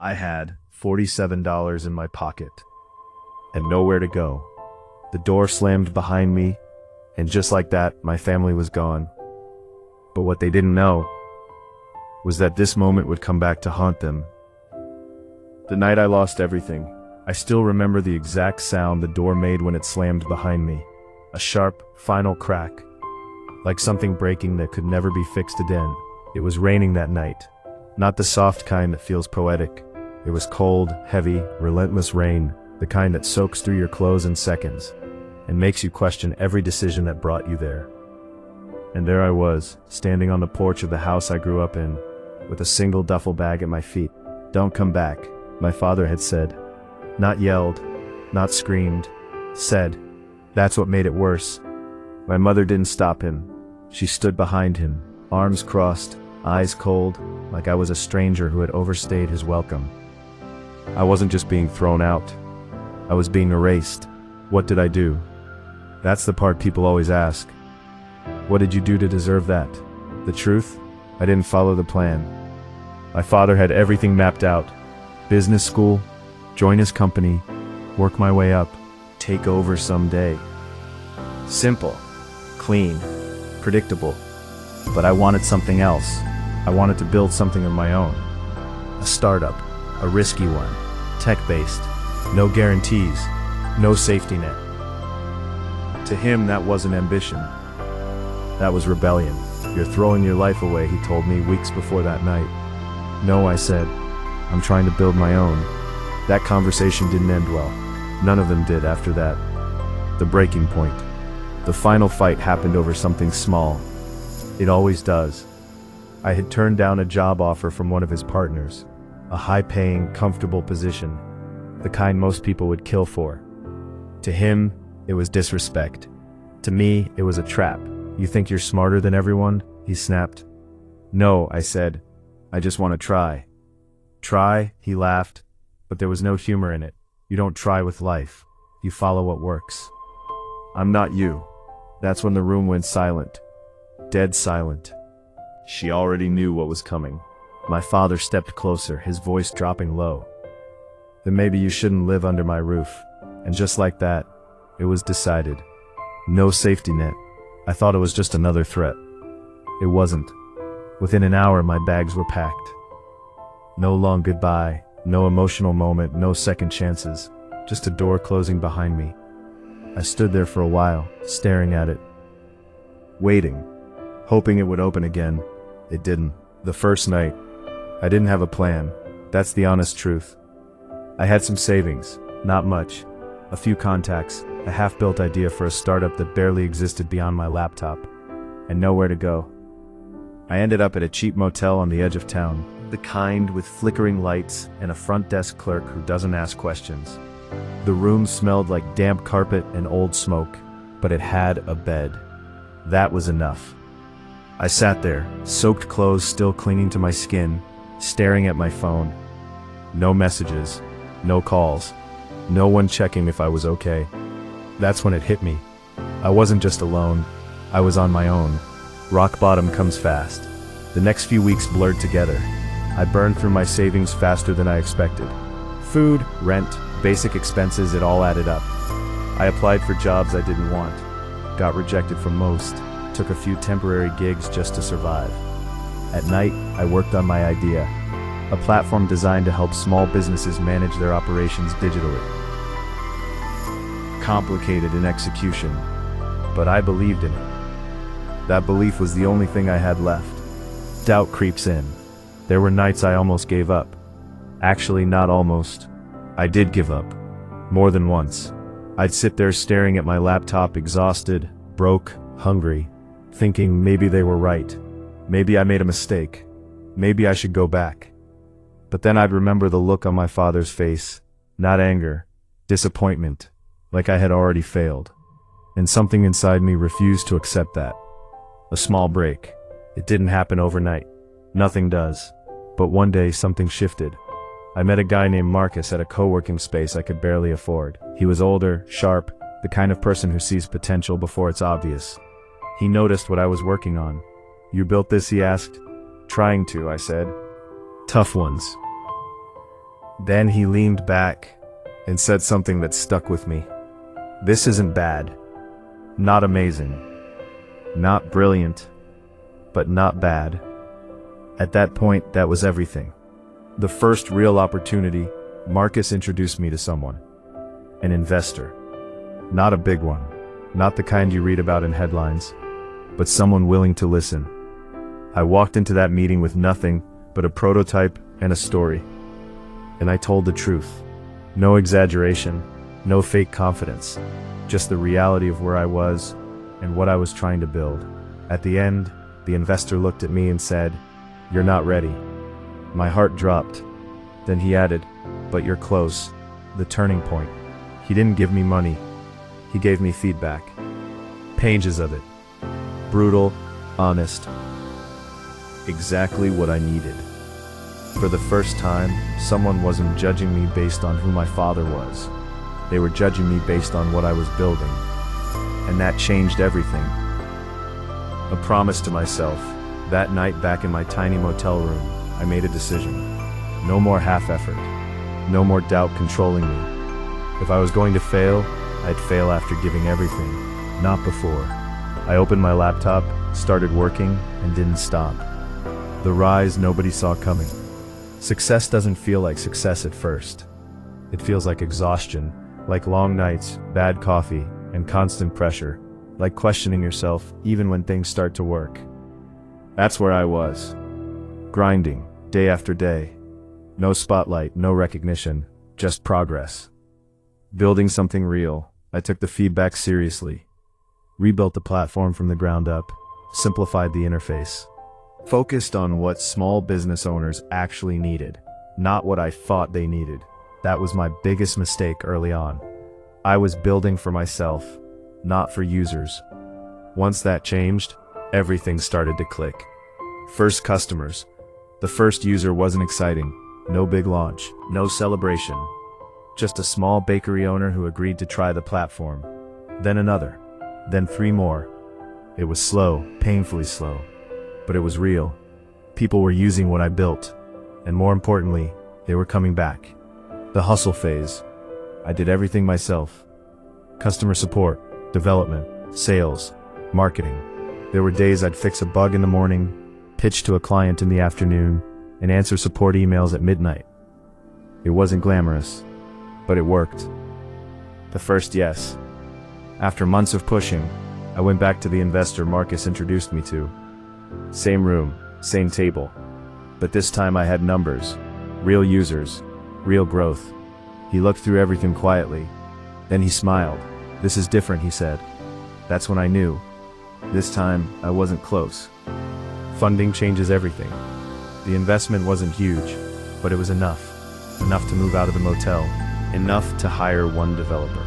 I had $47 in my pocket and nowhere to go. The door slammed behind me, and just like that, my family was gone. But what they didn't know was that this moment would come back to haunt them. The night I lost everything, I still remember the exact sound the door made when it slammed behind me. A sharp, final crack, like something breaking that could never be fixed again. It was raining that night, not the soft kind that feels poetic. It was cold, heavy, relentless rain, the kind that soaks through your clothes in seconds and makes you question every decision that brought you there. And there I was, standing on the porch of the house I grew up in, with a single duffel bag at my feet. "Don't come back," my father had said. Not yelled, not screamed, said. That's what made it worse. My mother didn't stop him. She stood behind him, arms crossed, eyes cold, like I was a stranger who had overstayed his welcome. I wasn't just being thrown out. I was being erased. What did I do? That's the part people always ask. What did you do to deserve that? The truth? I didn't follow the plan. My father had everything mapped out. Business school, join his company, work my way up, take over someday. Simple, clean, predictable. But I wanted something else. I wanted to build something of my own. A startup, a risky one, tech-based, no guarantees, no safety net. To him, that wasn't ambition. That was rebellion. You're throwing your life away, he told me weeks before that night. No, I said, I'm trying to build my own. That conversation didn't end well. None of them did after that. The breaking point. The final fight happened over something small. It always does. I had turned down a job offer from one of his partners. A high-paying, comfortable position. The kind most people would kill for. To him, it was disrespect. To me, it was a trap. You think you're smarter than everyone? He snapped. No, I said. I just want to try. Try, he laughed, but there was no humor in it. You don't try with life. You follow what works. I'm not you. That's when the room went silent. Dead silent. She already knew what was coming. My father stepped closer, his voice dropping low. Then maybe you shouldn't live under my roof. And just like that, it was decided. No safety net. I thought it was just another threat. It wasn't. Within an hour, my bags were packed. No long goodbye, no emotional moment, no second chances, just a door closing behind me. I stood there for a while, staring at it, waiting, hoping it would open again. It didn't. The first night, I didn't have a plan. That's the honest truth. I had some savings, not much, a few contacts, a half-built idea for a startup that barely existed beyond my laptop, and nowhere to go. I ended up at a cheap motel on the edge of town, the kind with flickering lights and a front desk clerk who doesn't ask questions. The room smelled like damp carpet and old smoke, but it had a bed. That was enough. I sat there, soaked clothes still clinging to my skin, staring at my phone. No messages, no calls, no one checking if I was okay. That's when it hit me. I wasn't just alone, I was on my own. Rock bottom comes fast. The next few weeks blurred together. I burned through my savings faster than I expected. Food, rent, basic expenses, it all added up. I applied for jobs I didn't want, got rejected from most, took a few temporary gigs just to survive. At night, I worked on my idea, a platform designed to help small businesses manage their operations digitally. Complicated in execution, but I believed in it. That belief was the only thing I had left. Doubt creeps in. There were nights I almost gave up. Actually, not almost. I did give up. More than once. I'd sit there staring at my laptop, exhausted, broke, hungry, thinking maybe they were right. Maybe I made a mistake. Maybe I should go back. But then I'd remember the look on my father's face. Not anger, disappointment, like I had already failed. And something inside me refused to accept that. A small break. It didn't happen overnight. Nothing does. But one day something shifted. I met a guy named Marcus at a co-working space I could barely afford. He was older, sharp, the kind of person who sees potential before it's obvious. He noticed what I was working on. You built this, he asked. Trying to, I said. Tough ones. Then he leaned back and said something that stuck with me. This isn't bad. Not amazing. Not brilliant. But not bad. At that point, that was everything. The first real opportunity, Marcus introduced me to someone. An investor. Not a big one. Not the kind you read about in headlines. But someone willing to listen. I walked into that meeting with nothing but a prototype and a story. And I told the truth. No exaggeration, no fake confidence. Just the reality of where I was and what I was trying to build. At the end, the investor looked at me and said, "You're not ready." My heart dropped. Then he added, "But you're close." The turning point. He didn't give me money. He gave me feedback. Pages of it. Brutal, honest. Exactly what I needed. For the first time, someone wasn't judging me based on who my father was. They were judging me based on what I was building. And that changed everything. A promise to myself. That night back in my tiny motel room, I made a decision. No more half effort. No more doubt controlling me. If I was going to fail, I'd fail after giving everything, not before. I opened my laptop, started working, and didn't stop. The rise nobody saw coming. Success doesn't feel like success at first. It feels like exhaustion, like long nights, bad coffee, and constant pressure, like questioning yourself even when things start to work. That's where I was. Grinding, day after day. No spotlight, no recognition, just progress. Building something real. I took the feedback seriously. Rebuilt the platform from the ground up, simplified the interface. Focused on what small business owners actually needed, not what I thought they needed. That was my biggest mistake early on. I was building for myself, not for users. Once that changed, everything started to click. First customers. The first user wasn't exciting. No big launch, no celebration. Just a small bakery owner who agreed to try the platform. Then another. Then 3 more. It was slow, painfully slow. But it was real. People were using what I built. And more importantly, they were coming back. The hustle phase. I did everything myself. Customer support, development, sales, marketing. There were days I'd fix a bug in the morning, pitch to a client in the afternoon, and answer support emails at midnight. It wasn't glamorous, but it worked. The first yes. After months of pushing, I went back to the investor Marcus introduced me to. Same room, same table. But this time I had numbers, real users, real growth. He looked through everything quietly. Then he smiled. "This is different," he said. That's when I knew. This time, I wasn't close. Funding changes everything. The investment wasn't huge, but it was enough. Enough to move out of the motel. Enough to hire 1 developer.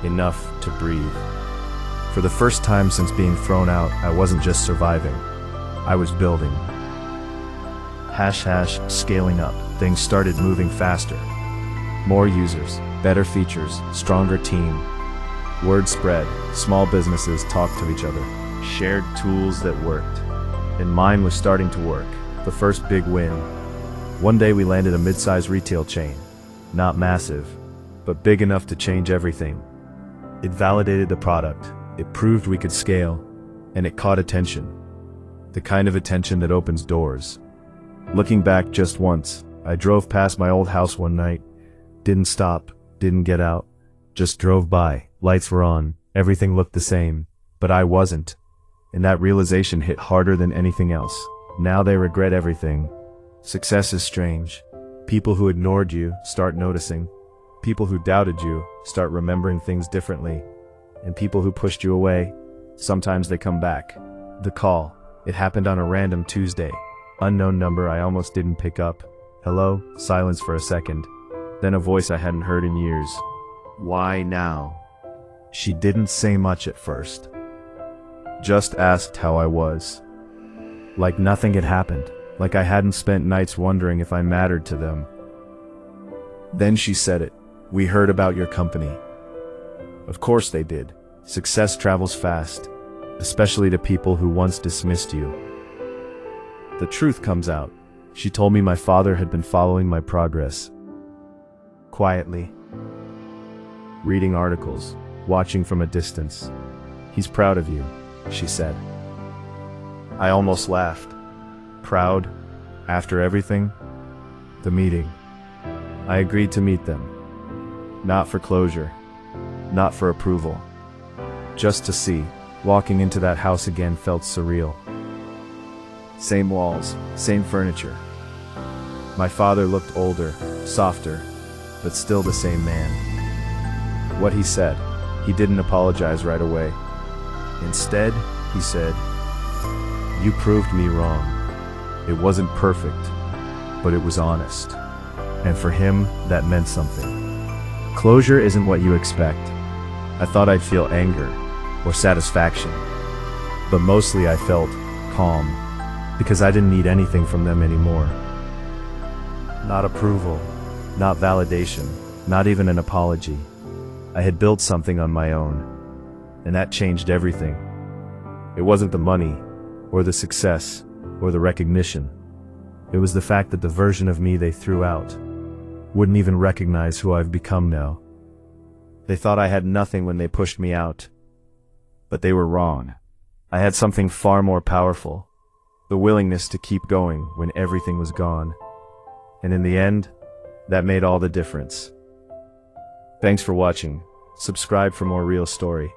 Enough to breathe. For the first time since being thrown out, I wasn't just surviving. I was building. Scaling up. Things started moving faster. More users, better features, stronger team. Word spread. Small businesses talked to each other. Shared tools that worked. And mine was starting to work. The first big win. One day we landed a mid-size retail chain. Not massive, but big enough to change everything. It validated the product. It proved we could scale, and it caught attention. The kind of attention that opens doors. Looking back just once, I drove past my old house one night. Didn't stop, didn't get out, just drove by. Lights were on, everything looked the same, but I wasn't. And that realization hit harder than anything else. Now they regret everything. Success is strange. People who ignored you start noticing. People who doubted you start remembering things differently. And people who pushed you away, sometimes they come back. The call. It happened on a random Tuesday. Unknown number I almost didn't pick up. Hello? Silence for a second. Then a voice I hadn't heard in years. "Why now?" She didn't say much at first. Just asked how I was. Like nothing had happened. Like I hadn't spent nights wondering if I mattered to them. Then she said it. "We heard about your company." Of course they did. Success travels fast, especially to people who once dismissed you. The truth comes out. She told me my father had been following my progress. quietly, reading articles, watching from a distance. "He's proud of you," she said. I almost laughed. Proud? After everything? The meeting. I agreed to meet them. Not for closure. Not for approval. Just to see. Walking into that house again felt surreal. Same walls, same furniture. My father looked older, softer, but still the same man. What he said, he didn't apologize right away. Instead, he said, "You proved me wrong. It wasn't perfect, but it was honest." And for him, that meant something. Closure isn't what you expect. I thought I'd feel anger or satisfaction, but mostly I felt calm, because I didn't need anything from them anymore. Not approval, not validation, not even an apology. I had built something on my own, and that changed everything. It wasn't the money, or the success, or the recognition. It was the fact that the version of me they threw out wouldn't even recognize who I've become now. They thought I had nothing when they pushed me out. But they were wrong. I had something far more powerful. The willingness to keep going when everything was gone. And in the end, that made all the difference. Thanks for watching. Subscribe for more real story.